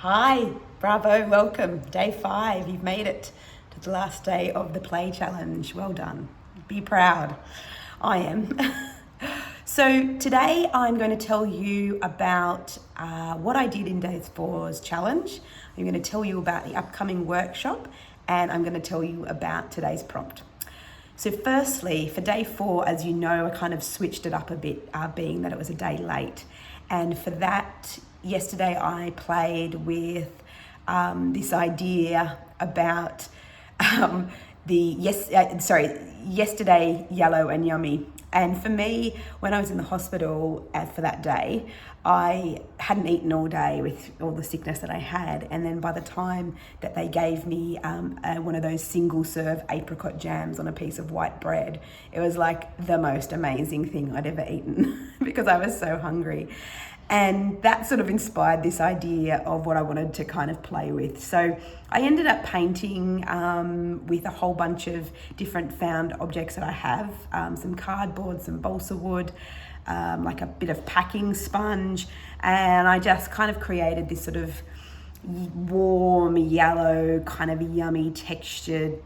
Hi, bravo, welcome. Day 5, you've made it to the last day of the play challenge. Well done. Be proud. I am. So today I'm going to tell you about what I did in Day 4's challenge. I'm going to tell you about the upcoming workshop, and I'm going to tell you about today's prompt. So firstly, for Day 4, as you know, I kind of switched it up a bit, being that it was a day late. And for that, yesterday I played with this idea about yesterday yellow and yummy. And for me, when I was in the hospital for that day, I hadn't eaten all day with all the sickness that I had. And then by the time that they gave me one of those single serve apricot jams on a piece of white bread, it was like the most amazing thing I'd ever eaten because I was so hungry. And that sort of inspired this idea of what I wanted to kind of play with. So I ended up painting with a whole bunch of different found objects that I have, some cardboard, some balsa wood, like a bit of packing sponge. And I just kind of created this sort of warm yellow, kind of yummy textured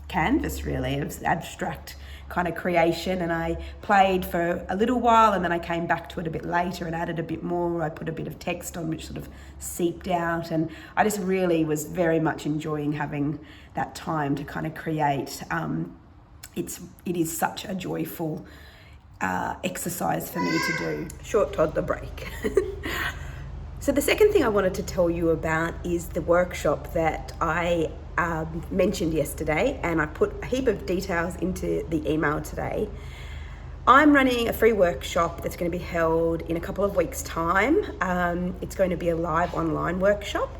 canvas, really. It was abstract kind of creation, and I played for a little while and then I came back to it a bit later and added a bit more. I put a bit of text on which sort of seeped out, and I just really was very much enjoying having that time to kind of create. It is such a joyful exercise for me to do. Short toddler break. So the second thing I wanted to tell you about is the workshop that I mentioned yesterday, and I put a heap of details into the email today. I'm running a free workshop that's going to be held in a couple of weeks' time. It's going to be a live online workshop,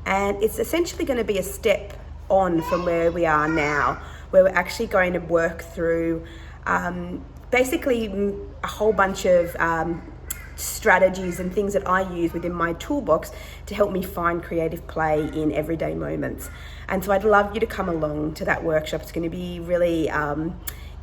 and it's essentially going to be a step on from where we are now, where we're actually going to work through basically a whole bunch of strategies and things that I use within my toolbox to help me find creative play in everyday moments. And so I'd love you to come along to that workshop. It's going to be really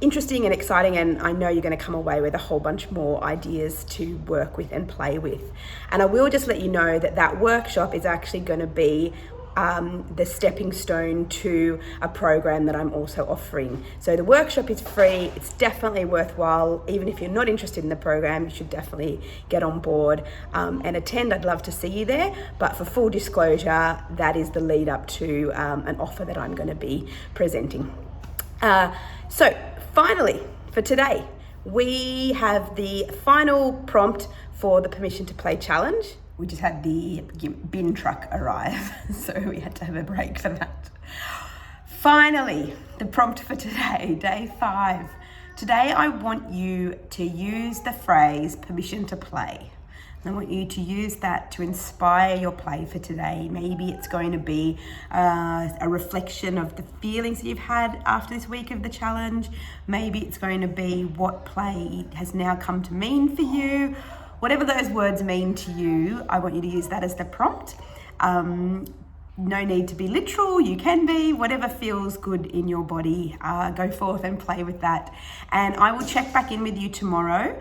interesting and exciting, and I know you're going to come away with a whole bunch more ideas to work with and play with. And I will just let you know that that workshop is actually going to be the stepping stone to a program that I'm also offering. So the workshop is free. It's definitely worthwhile. Even if you're not interested in the program, you should definitely get on board and attend. I'd love to see you there. But for full disclosure, that is the lead up to an offer that I'm going to be presenting. So finally, for today, we have the final prompt for the Permission to Play challenge. We just had the bin truck arrive, so we had to have a break for that. Finally, the prompt for today, Day 5. Today I want you to use the phrase permission to play. I want you to use that to inspire your play for today. Maybe it's going to be a reflection of the feelings that you've had after this week of the challenge. Maybe it's going to be what play has now come to mean for you. Whatever those words mean to you, I want you to use that as the prompt. No need to be literal, you can be, whatever feels good in your body, go forth and play with that. And I will check back in with you tomorrow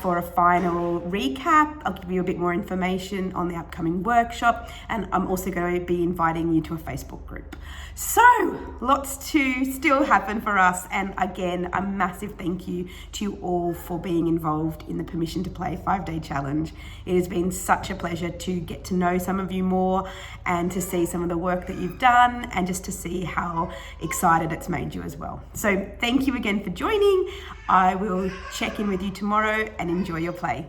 for a final recap. I'll give you a bit more information on the upcoming workshop, and I'm also going to be inviting you to a Facebook group. So, lots to still happen for us, and again, a massive thank you to you all for being involved in the Permission to Play 5-day challenge. It has been such a pleasure to get to know some of you more and to see some of the work that you've done, and just to see how excited it's made you as well. So thank you again for joining. I will check in with you tomorrow, and enjoy your play.